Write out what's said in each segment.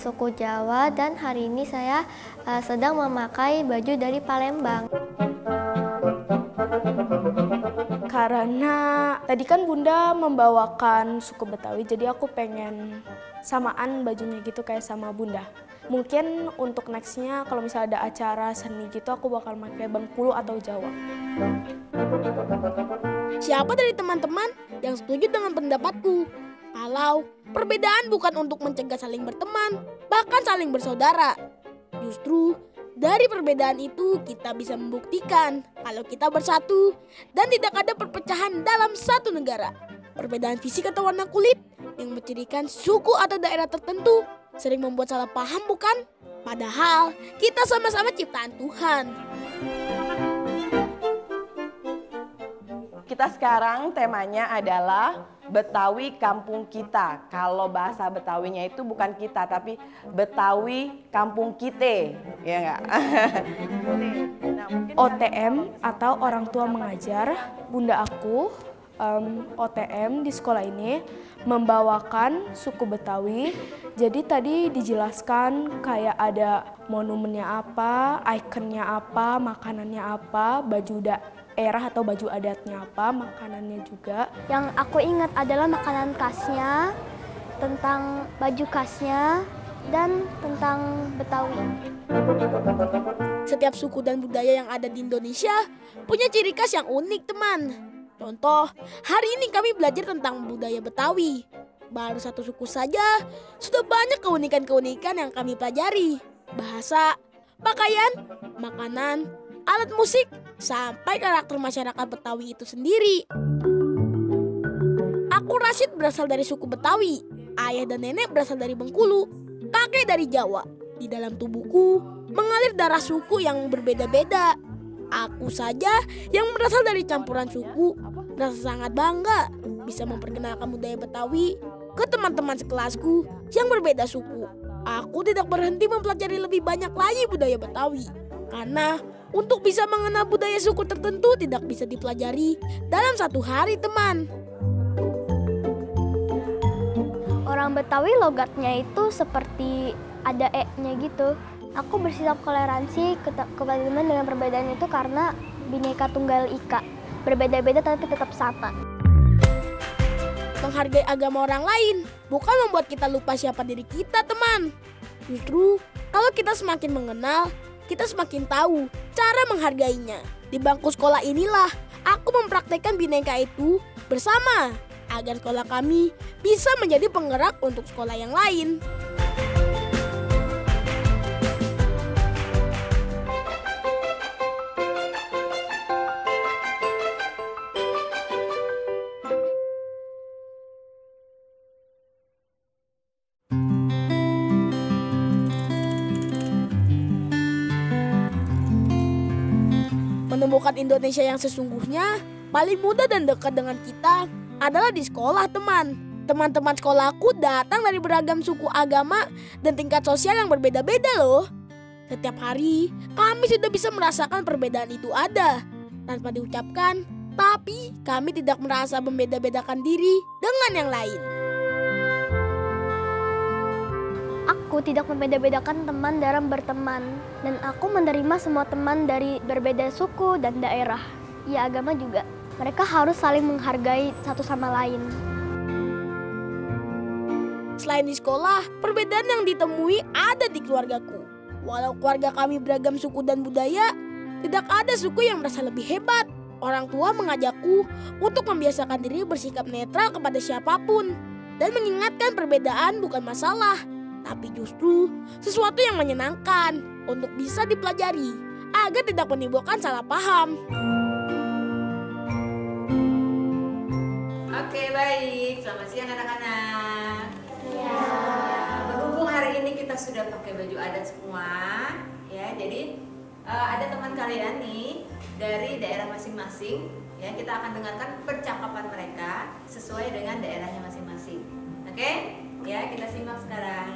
suku Jawa dan hari ini saya sedang memakai baju dari Palembang. Karena tadi kan Bunda membawakan suku Betawi, jadi aku pengen samaan bajunya gitu kayak sama Bunda. Mungkin untuk nextnya kalau misalnya ada acara seni gitu aku bakal pakai Bengkulu atau Jawa. Siapa dari teman-teman yang setuju dengan pendapatku? Kalau perbedaan bukan untuk mencegah saling berteman, bahkan saling bersaudara. Justru dari perbedaan itu kita bisa membuktikan kalau kita bersatu dan tidak ada perpecahan dalam satu negara. Perbedaan fisik atau warna kulit yang mencirikan suku atau daerah tertentu sering membuat salah paham, bukan? Padahal kita sama-sama ciptaan Tuhan. Kita sekarang temanya adalah Betawi kampung kita. Kalau bahasa Betawinya itu bukan kita, tapi Betawi kampung kite, ya enggak? OTM atau orang tua mengajar, Bunda aku OTM di sekolah ini membawakan suku Betawi. Jadi tadi dijelaskan kayak ada monumennya apa, ikonnya apa, makanannya apa, baju daerah atau baju adatnya apa, makanannya juga. Yang aku ingat adalah makanan khasnya, tentang baju khasnya, dan tentang Betawi. Setiap suku dan budaya yang ada di Indonesia punya ciri khas yang unik, teman. Contoh, hari ini kami belajar tentang budaya Betawi. Baru satu suku saja, sudah banyak keunikan-keunikan yang kami pelajari. Bahasa, pakaian, makanan, alat musik, sampai karakter masyarakat Betawi itu sendiri. Aku Rashid berasal dari suku Betawi. Ayah dan nenek berasal dari Bengkulu. Kakek dari Jawa. Di dalam tubuhku mengalir darah suku yang berbeda-beda. Aku saja yang berasal dari campuran suku merasa sangat bangga bisa memperkenalkan budaya Betawi ke teman-teman sekelasku yang berbeda suku. Aku tidak berhenti mempelajari lebih banyak lagi budaya Betawi. Karena untuk bisa mengenal budaya suku tertentu tidak bisa dipelajari dalam satu hari, teman. Orang Betawi logatnya itu seperti ada E-nya gitu. Aku bersikap toleransi kepada teman dengan perbedaan itu karena Bhinneka Tunggal Ika. Berbeda-beda tapi tetap sama. Menghargai agama orang lain bukan membuat kita lupa siapa diri kita, teman. Justru kalau kita semakin mengenal, kita semakin tahu cara menghargainya. Di bangku sekolah inilah aku mempraktekkan Bhinneka itu bersama agar sekolah kami bisa menjadi penggerak untuk sekolah yang lain. Menemukan Indonesia yang sesungguhnya paling mudah dan dekat dengan kita adalah di sekolah, teman. Teman-teman sekolahku datang dari beragam suku, agama, dan tingkat sosial yang berbeda-beda loh. Setiap hari kami sudah bisa merasakan perbedaan itu ada tanpa diucapkan, tapi kami tidak merasa membeda-bedakan diri dengan yang lain. Aku tidak membeda-bedakan teman dalam berteman, dan aku menerima semua teman dari berbeda suku dan daerah. Ya, agama juga. Mereka harus saling menghargai satu sama lain. Selain di sekolah, perbedaan yang ditemui ada di keluargaku. Walau keluarga kami beragam suku dan budaya, tidak ada suku yang merasa lebih hebat. Orang tua mengajakku untuk membiasakan diri bersikap netral kepada siapapun dan mengingatkan perbedaan bukan masalah, tapi justru sesuatu yang menyenangkan untuk bisa dipelajari agar tidak menimbulkan salah paham. Oke, baik. Selamat siang anak-anak. Ya. Berhubung hari ini kita sudah pakai baju adat semua, ya. Jadi ada teman kalian nih dari daerah masing-masing, ya. Kita akan dengarkan percakapan mereka sesuai dengan daerahnya masing-masing. Oke? Ya, kita simak sekarang.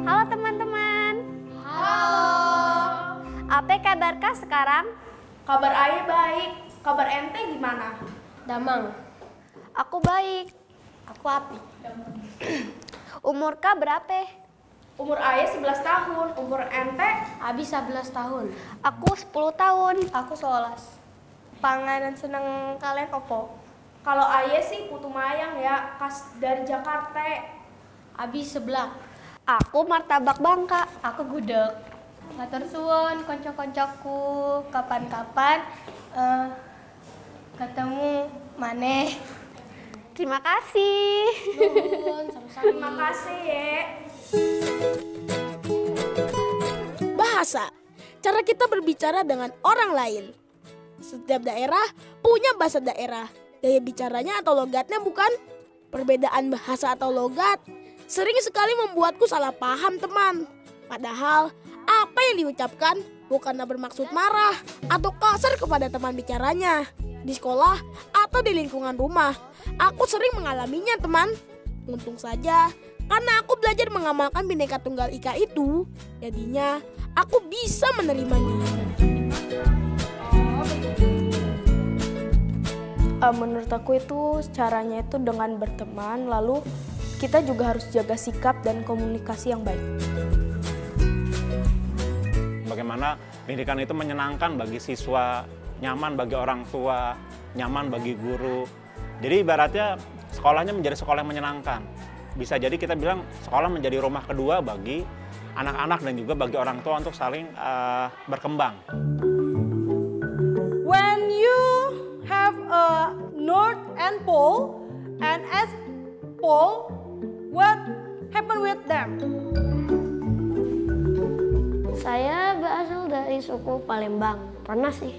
Halo teman-teman. Halo. Apa kabarkah sekarang? Kabar Ayah baik. Kabar ente gimana? Damang. Aku baik. Aku Api. Umur Kak berapa? Umur Ayah 11 tahun, umur ente? Abi 11 tahun. Aku 10 tahun. Aku 11. Panganan seneng kalian opo? Kalau Ayah sih putu mayang ya, kas dari Jakarta. Abi seblak. Aku martabak Bangka. Aku gudeg. Matur suwun konco-koncoku, kapan-kapan ketemu maneh. Terima kasih. Terima kasih ya. Bahasa, cara kita berbicara dengan orang lain. Setiap daerah punya bahasa daerah. Gaya bicaranya atau logatnya bukan? Perbedaan bahasa atau logat sering sekali membuatku salah paham teman. Padahal apa yang diucapkan bukanlah bermaksud marah atau kasar kepada teman bicaranya. Di sekolah atau di lingkungan rumah, aku sering mengalaminya teman. Untung saja karena aku belajar mengamalkan Bhinneka Tunggal Ika itu, jadinya aku bisa menerimanya. Menurut aku itu caranya itu dengan berteman, lalu kita juga harus jaga sikap dan komunikasi yang baik. Bagaimana pendidikan itu menyenangkan bagi siswa, nyaman bagi orang tua, nyaman bagi guru. Jadi ibaratnya sekolahnya menjadi sekolah yang menyenangkan. Bisa jadi kita bilang sekolah menjadi rumah kedua bagi anak-anak dan juga bagi orang tua untuk saling berkembang. When you have a north and pole and S pole, what happen with them? Saya berasal dari suku Palembang. Pernah sih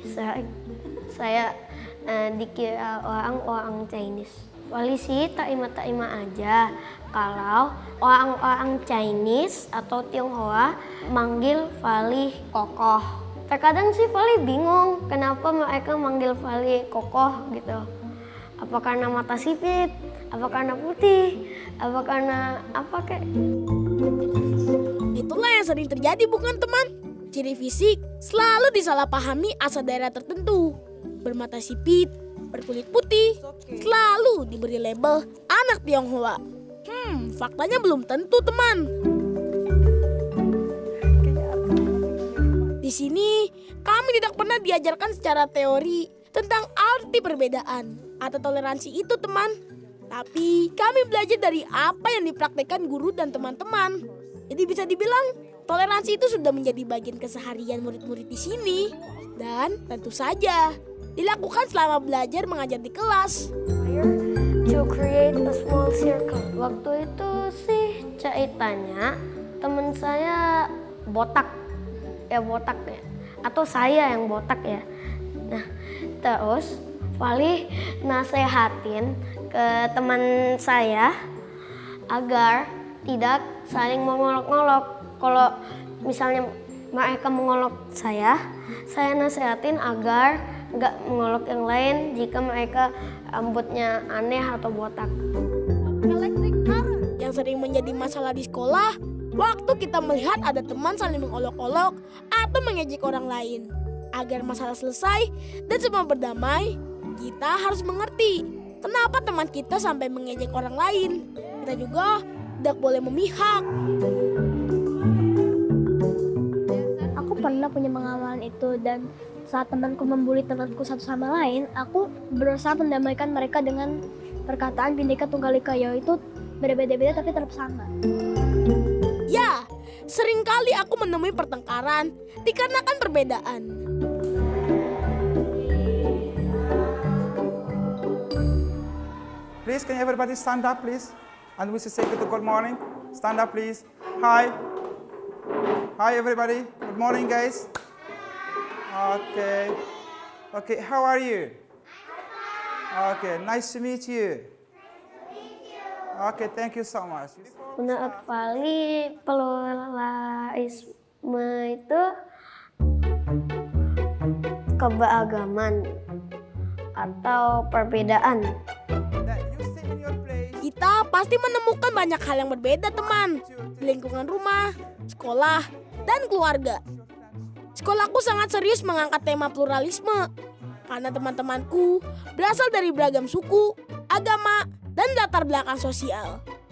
saya dikira orang Chinese. Wali sih tak ima aja kalau orang Chinese atau Tionghoa manggil Vali kokoh. Terkadang sih Vali bingung kenapa mereka manggil Vali kokoh gitu. Apa karena mata sipit? Apa karena putih? Apa karena apa kek? Itulah yang sering terjadi bukan teman? Ciri fisik selalu disalahpahami asal daerah tertentu. Bermata sipit, berkulit putih, selalu diberi label anak Tionghoa. Faktanya belum tentu teman. Di sini kami tidak pernah diajarkan secara teori tentang arti perbedaan atau toleransi itu teman. Tapi kami belajar dari apa yang dipraktekkan guru dan teman-teman. Jadi bisa dibilang toleransi itu sudah menjadi bagian keseharian murid-murid di sini. Dan tentu saja dilakukan selama belajar mengajar di kelas. To create a small circle. Waktu itu sih ceritanya teman saya botak ya, atau saya yang botak ya. Nah terus Vali nasehatin ke teman saya agar tidak saling mengolok-olok. Kalau misalnya mereka mengolok saya nasehatin agar nggak mengolok yang lain jika mereka rambutnya aneh atau botak. Yang sering menjadi masalah di sekolah, waktu kita melihat ada teman saling mengolok-olok atau mengejek orang lain. Agar masalah selesai dan semua berdamai, kita harus mengerti kenapa teman kita sampai mengejek orang lain. Kita juga tidak boleh memihak. Aku pernah punya pengalaman itu dan saat temanku membuli temanku satu sama lain, aku berusaha mendamaikan mereka dengan perkataan Bhinneka Tunggal Ika, yaitu berbeda-beda tapi tetap sama. Ya, seringkali aku menemui pertengkaran dikarenakan perbedaan. Please, can everybody stand up, please? And we should say good morning. Stand up, please. Hi. Hi, everybody. Good morning, guys. Okay. Okay, how are you? Okay, nice to meet you. Okay, thank you so much. Menurut Vali, pluralisme itu keberagaman atau perbedaan. Kita pasti menemukan banyak hal yang berbeda teman. Di lingkungan rumah, sekolah, dan keluarga. Sekolahku sangat serius mengangkat tema pluralisme. Karena teman-temanku berasal dari beragam suku, agama, dan latar belakang sosial.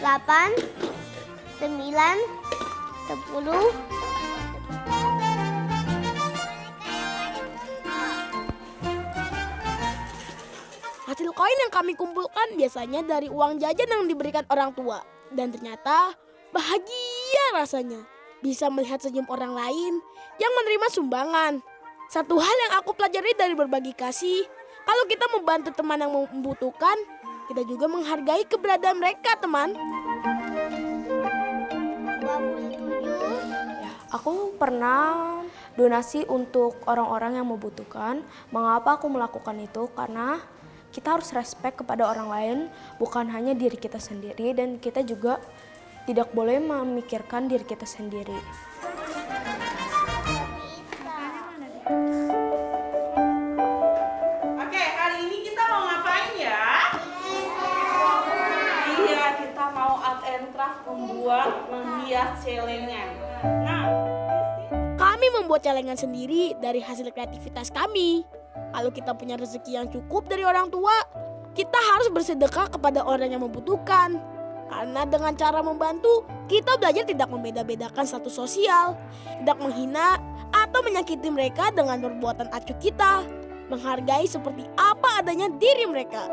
8, 9, 10. Hasil koin yang kami kumpulkan biasanya dari uang jajan yang diberikan orang tua. Dan ternyata bahagia rasanya bisa melihat senyum orang lain yang menerima sumbangan. Satu hal yang aku pelajari dari berbagi kasih, kalau kita membantu teman yang membutuhkan, kita juga menghargai keberadaan mereka, teman. Aku pernah donasi untuk orang-orang yang membutuhkan. Mengapa aku melakukan itu? Karena kita harus respect kepada orang lain, bukan hanya diri kita sendiri, dan kita juga tidak boleh memikirkan diri kita sendiri. Oke, hari ini kita mau ngapain ya? Iya, kita mau art and craft, menghias celengan. Nah, Kami membuat celengan sendiri dari hasil kreativitas kami. Kalau kita punya rezeki yang cukup dari orang tua, kita harus bersedekah kepada orang yang membutuhkan. Karena dengan cara membantu, kita belajar tidak membeda-bedakan status sosial, tidak menghina atau menyakiti mereka dengan perbuatan acuh kita, menghargai seperti apa adanya diri mereka.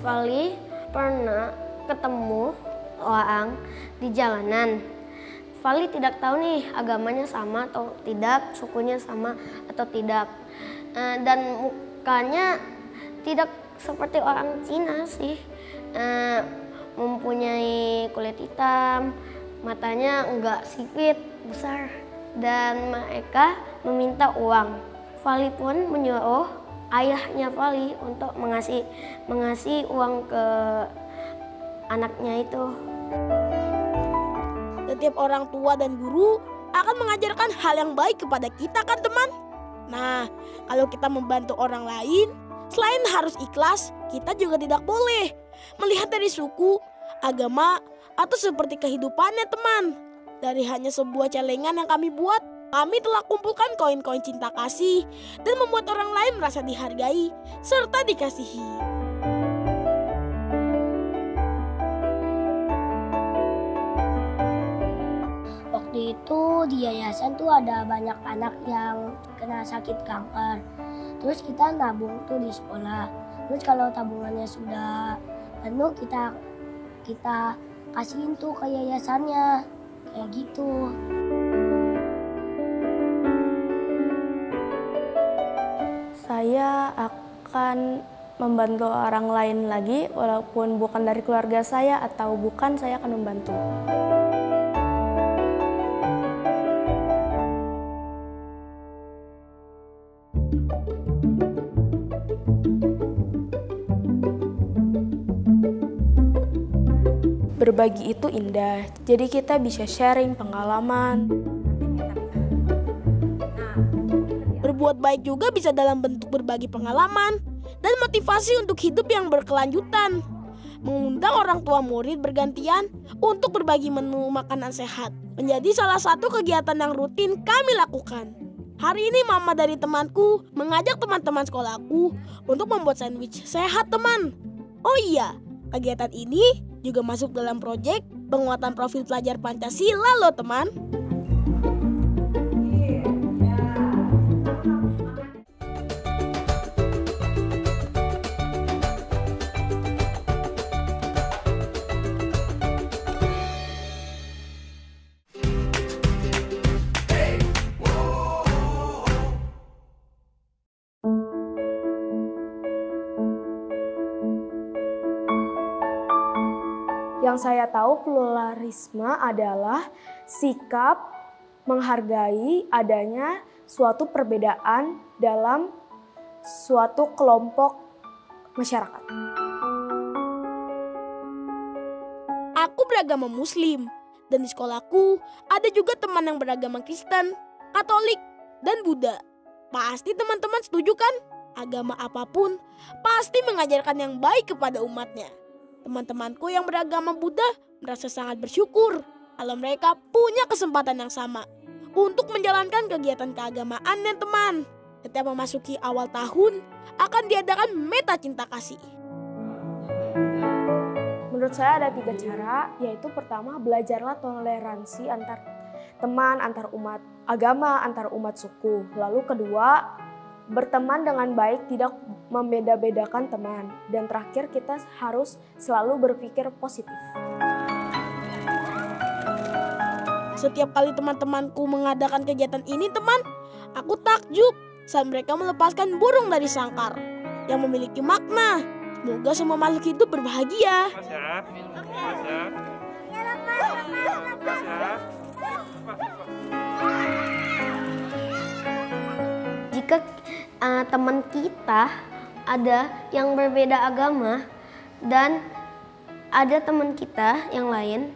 Vali pernah ketemu orang di jalanan. Vali tidak tahu nih agamanya sama atau tidak, sukunya sama atau tidak. Dan mukanya tidak seperti orang Cina sih. Mempunyai kulit hitam, matanya enggak sipit, besar. Dan mereka meminta uang. Vali pun menyuruh ayahnya Vali untuk mengasih uang ke anaknya itu. Setiap orang tua dan guru akan mengajarkan hal yang baik kepada kita kan teman? Nah, kalau kita membantu orang lain, selain harus ikhlas, kita juga tidak boleh melihat dari suku, agama, atau seperti kehidupannya teman. Dari hanya sebuah celengan yang kami buat, kami telah kumpulkan koin-koin cinta kasih dan membuat orang lain merasa dihargai serta dikasihi. Waktu itu di yayasan tuh ada banyak anak yang kena sakit kanker. Terus kita nabung tuh di sekolah. Terus kalau tabungannya sudah penuh kita kasihin tuh ke yayasannya. Kayak gitu. Saya akan membantu orang lain lagi walaupun bukan dari keluarga saya atau bukan, saya akan membantu. Berbagi itu indah, jadi kita bisa sharing pengalaman. Berbuat baik juga bisa dalam bentuk berbagi pengalaman dan motivasi untuk hidup yang berkelanjutan. Mengundang orang tua murid bergantian untuk berbagi menu makanan sehat menjadi salah satu kegiatan yang rutin kami lakukan. Hari ini mama dari temanku mengajak teman-teman sekolahku untuk membuat sandwich sehat teman. Oh iya, kegiatan ini juga masuk dalam proyek penguatan profil pelajar Pancasila loh teman. Yang saya tahu pluralisme adalah sikap menghargai adanya suatu perbedaan dalam suatu kelompok masyarakat. Aku beragama Muslim dan di sekolahku ada juga teman yang beragama Kristen, Katolik, dan Buddha. Pasti teman-teman setuju kan? Agama apapun pasti mengajarkan yang baik kepada umatnya. Teman-temanku yang beragama Buddha merasa sangat bersyukur kalau mereka punya kesempatan yang sama untuk menjalankan kegiatan keagamaannya teman. Setiap memasuki awal tahun akan diadakan meta cinta kasih. Menurut saya ada 3 cara, yaitu pertama belajarlah toleransi antar teman, antar umat agama, antar umat suku. Lalu kedua, berteman dengan baik, tidak membeda-bedakan teman. Dan terakhir, kita harus selalu berpikir positif. Setiap kali teman-temanku mengadakan kegiatan ini teman, aku takjub saat mereka melepaskan burung dari sangkar yang memiliki makna. Semoga semua makhluk hidup berbahagia. Jika teman kita ada yang berbeda agama dan ada teman kita yang lain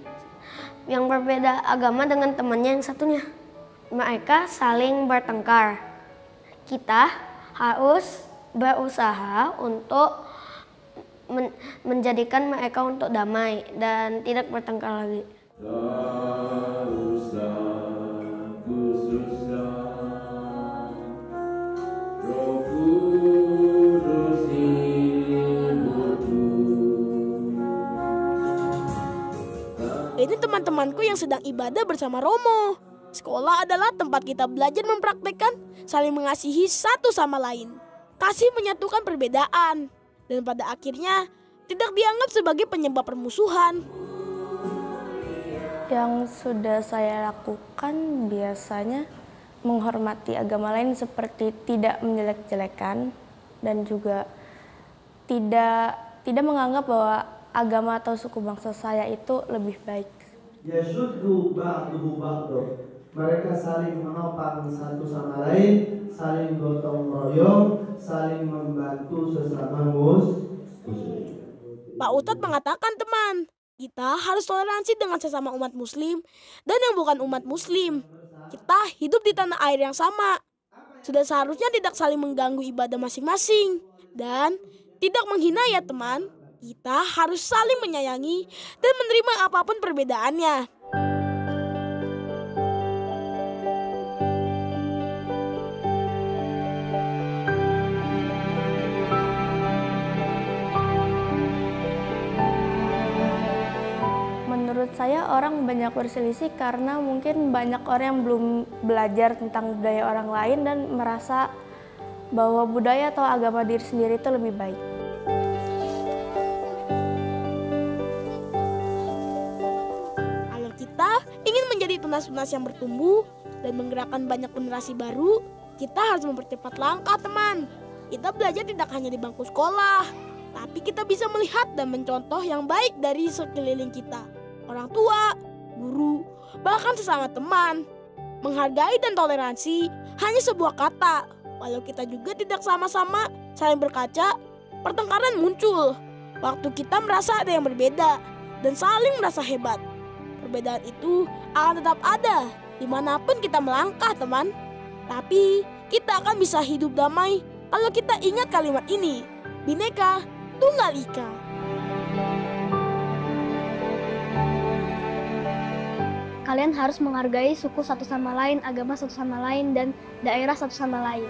yang berbeda agama dengan temannya yang satunya, mereka saling bertengkar. Kita harus berusaha untuk menjadikan mereka untuk damai dan tidak bertengkar lagi. Ini teman-temanku yang sedang ibadah bersama Romo. Sekolah adalah tempat kita belajar mempraktekkan saling mengasihi satu sama lain. Kasih menyatukan perbedaan dan pada akhirnya tidak dianggap sebagai penyebab permusuhan. Yang sudah saya lakukan biasanya menghormati agama lain seperti tidak menjelek-jelekan dan juga tidak menganggap bahwa agama atau suku bangsa saya itu lebih baik. Yashuddu ba'duhu ba'du. Mereka saling menopang satu sama lain, saling gotong royong, saling membantu sesama muslim. Pak Ustadz mengatakan teman, kita harus toleransi dengan sesama umat muslim dan yang bukan umat muslim. Kita hidup di tanah air yang sama. Sudah seharusnya tidak saling mengganggu ibadah masing-masing dan tidak menghina ya teman. Kita harus saling menyayangi dan menerima apapun perbedaannya. Menurut saya orang banyak berselisih karena mungkin banyak orang yang belum belajar tentang budaya orang lain dan merasa bahwa budaya atau agama diri sendiri itu lebih baik. Kalau kita ingin menjadi tunas-tunas yang bertumbuh dan menggerakkan banyak generasi baru, kita harus mempercepat langkah teman. Kita belajar tidak hanya di bangku sekolah, tapi kita bisa melihat dan mencontoh yang baik dari sekeliling kita. Orang tua, guru, bahkan sesama teman. Menghargai dan toleransi hanya sebuah kata. Walau kita juga tidak sama-sama saling berkaca, pertengkaran muncul. Waktu kita merasa ada yang berbeda dan saling merasa hebat. Perbedaan itu akan tetap ada dimanapun kita melangkah teman. Tapi kita akan bisa hidup damai kalau kita ingat kalimat ini. Bhinneka Tunggal Ika. Kalian harus menghargai suku satu sama lain, agama satu sama lain, dan daerah satu sama lain.